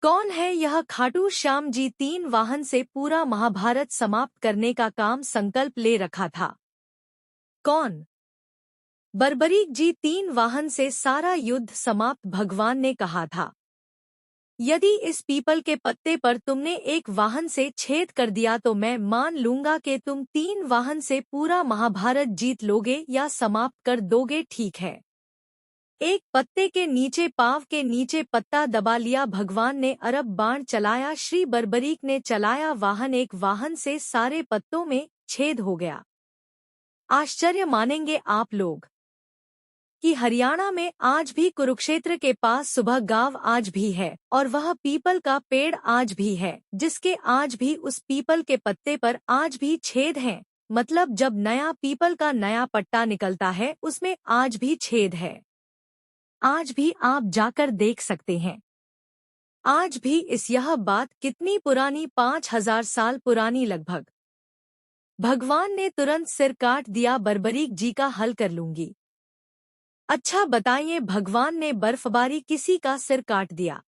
कौन है यह खाटू श्याम जी 3 वाहन से पूरा महाभारत समाप्त करने का काम संकल्प ले रखा था? कौन? बर्बरीक जी 3 वाहन से सारा युद्ध समाप्त भगवान ने कहा था। यदि इस पीपल के पत्ते पर तुमने 1 वाहन से छेद कर दिया तो मैं मान लूंगा कि तुम 3 वाहन से पूरा महाभारत जीत लोगे या समाप्त कर दोगे। ठीक है। एक पत्ते के नीचे पांव के नीचे पत्ता दबा लिया। भगवान ने अरब बाण चलाया। श्री बर्बरीक ने चलाया वाहन। 1 वाहन से सारे पत्तों में छेद हो गया। आश्चर्य मानेंगे आप लोग कि हरियाणा में आज भी कुरुक्षेत्र के पास सुबह गांव आज भी है और वह पीपल का पेड़ आज भी है, जिसके आज भी उस पीपल के पत्ते पर आज भी छेद हैं। मतलब जब नया पीपल का नया पट्टा निकलता है उसमें आज भी छेद है। आज भी आप जाकर देख सकते हैं। आज भी यह बात कितनी पुरानी, 5000 साल पुरानी लगभग। भगवान ने तुरंत सिर काट दिया। बर्बरीक जी का हल कर लूंगी। अच्छा बताइए, भगवान ने बर्फबारी किसी का सिर काट दिया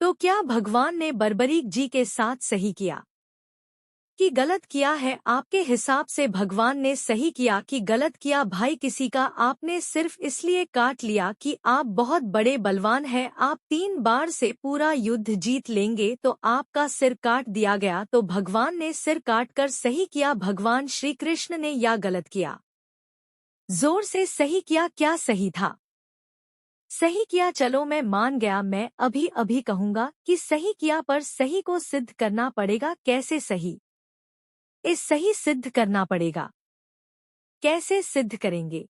तो क्या भगवान ने बर्बरीक जी के साथ सही किया कि गलत किया है? आपके हिसाब से भगवान ने सही किया कि गलत किया? भाई, किसी का आपने सिर्फ इसलिए काट लिया कि आप बहुत बड़े बलवान हैं, आप 3 बार से पूरा युद्ध जीत लेंगे, तो आपका सिर काट दिया गया। तो भगवान ने सिर काटकर सही किया। भगवान श्री कृष्ण ने या गलत किया? जोर से सही किया। क्या सही था? सही किया। चलो मैं मान गया। मैं अभी अभी कहूंगा कि सही किया, पर सही को सिद्ध करना पड़ेगा। कैसे सही? इस सही सिद्ध करना पड़ेगा। कैसे सिद्ध करेंगे?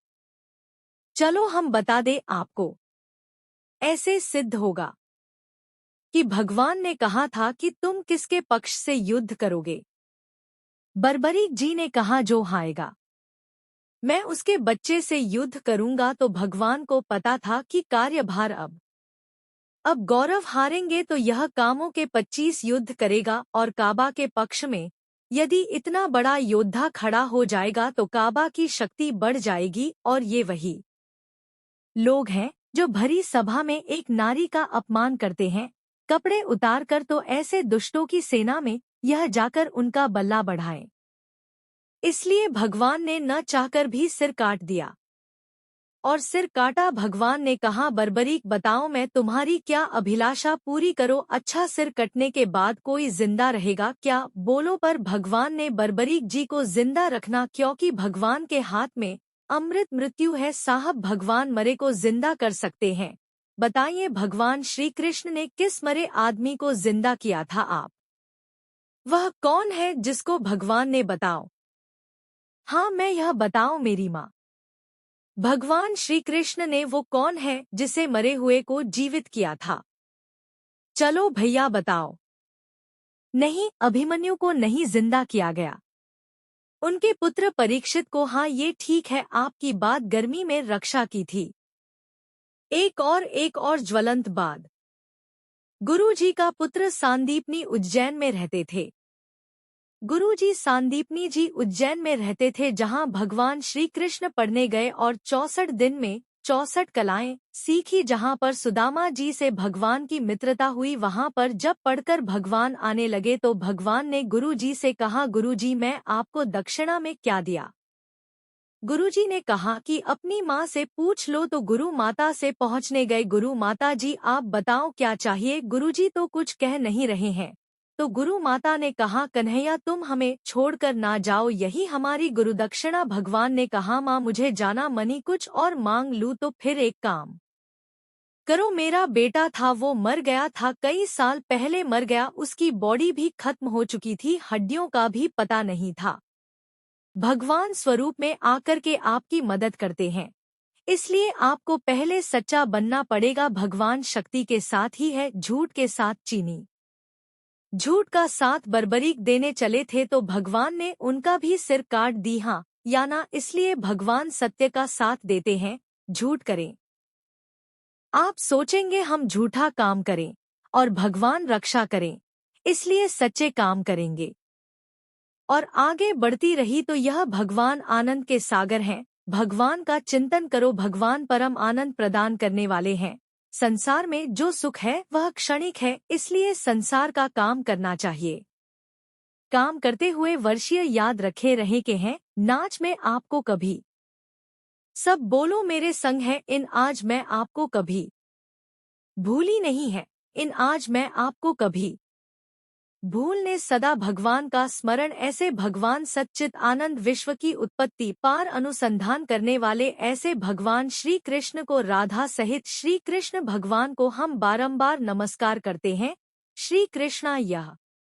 चलो हम बता दें आपको। ऐसे सिद्ध होगा कि भगवान ने कहा था कि तुम किसके पक्ष से युद्ध करोगे। बर्बरीक जी ने कहा जो हारेगा मैं उसके बच्चे से युद्ध करूंगा। तो भगवान को पता था कि कार्यभार अब गौरव हारेंगे तो यह कामों के 25 युद्ध करेगा और काबा के पक्ष में यदि इतना बड़ा योद्धा खड़ा हो जाएगा तो काबा की शक्ति बढ़ जाएगी। और ये वही लोग हैं जो भरी सभा में एक नारी का अपमान करते हैं, कपड़े उतारकर। तो ऐसे दुष्टों की सेना में यह जाकर उनका बल्ला बढ़ाए। इसलिए भगवान ने न चाहकर भी सिर काट दिया और सिर काटा। भगवान ने कहा, बर्बरीक बताओ, मैं तुम्हारी क्या अभिलाषा पूरी करो। अच्छा, सिर कटने के बाद कोई जिंदा रहेगा क्या? बोलो। पर भगवान ने बर्बरीक जी को जिंदा रखना, क्योंकि भगवान के हाथ में अमृत मृत्यु है साहब। भगवान मरे को जिंदा कर सकते हैं। बताइए, भगवान श्री कृष्ण ने किस मरे आदमी को जिंदा किया था? आप वह कौन है जिसको भगवान ने बताओ? हाँ, मैं यह बताऊं मेरी माँ। भगवान श्री कृष्ण ने वो कौन है जिसे मरे हुए को जीवित किया था? चलो भैया बताओ। नहीं, अभिमन्यु को नहीं जिंदा किया गया, उनके पुत्र परीक्षित को। हाँ, ये ठीक है, आपकी बात। गर्मी में रक्षा की थी। एक और ज्वलंत बात। गुरुजी का पुत्र सांदीपनी उज्जैन में रहते थे। गुरुजी सांदीपनी जी उज्जैन में रहते थे, जहां भगवान श्री कृष्ण पढ़ने गए और 64 दिन में 64 कलाएं सीखी। जहां पर सुदामा जी से भगवान की मित्रता हुई, वहां पर जब पढ़कर भगवान आने लगे तो भगवान ने गुरुजी से कहा, गुरुजी मैं आपको दक्षिणा में क्या दिया? गुरुजी ने कहा कि अपनी माँ से पूछ लो। तो गुरु माता से पहुँचने गए। गुरु माता जी आप बताओ क्या चाहिए? गुरुजी तो कुछ कह नहीं रहे हैं। तो गुरु माता ने कहा, कन्हैया तुम हमें छोड़कर ना जाओ, यही हमारी गुरुदक्षिणा। भगवान ने कहा, माँ मुझे जाना मनी कुछ और मांग लूँ तो फिर एक काम करो, मेरा बेटा था वो मर गया था, कई साल पहले मर गया। उसकी बॉडी भी खत्म हो चुकी थी, हड्डियों का भी पता नहीं था। भगवान स्वरूप में आकर के आपकी मदद करते हैं, इसलिए आपको पहले सच्चा बनना पड़ेगा। भगवान शक्ति के साथ ही है, झूठ के साथ चीनी। झूठ का साथ बर्बरीक देने चले थे तो भगवान ने उनका भी सिर काट दी। हाँ या ना? इसलिए भगवान सत्य का साथ देते हैं, झूठ करें। आप सोचेंगे हम झूठा काम करें और भगवान रक्षा करें, इसलिए सच्चे काम करेंगे और आगे बढ़ती रही। तो यह भगवान आनंद के सागर हैं। भगवान का चिंतन करो, भगवान परम आनंद प्रदान करने वाले हैं। संसार में जो सुख है वह क्षणिक है, इसलिए संसार का काम करना चाहिए। काम करते हुए वर्षीय याद रखे रहे के हैं, नाच में आपको कभी। सब बोलो मेरे संग है, इन आज मैं आपको कभी भूली नहीं है, इन आज मैं आपको कभी भूलने सदा भगवान का स्मरण। ऐसे भगवान सच्चित आनंद विश्व की उत्पत्ति पार अनुसंधान करने वाले ऐसे भगवान श्री कृष्ण को, राधा सहित श्री कृष्ण भगवान को हम बारंबार नमस्कार करते हैं। श्री कृष्णा यह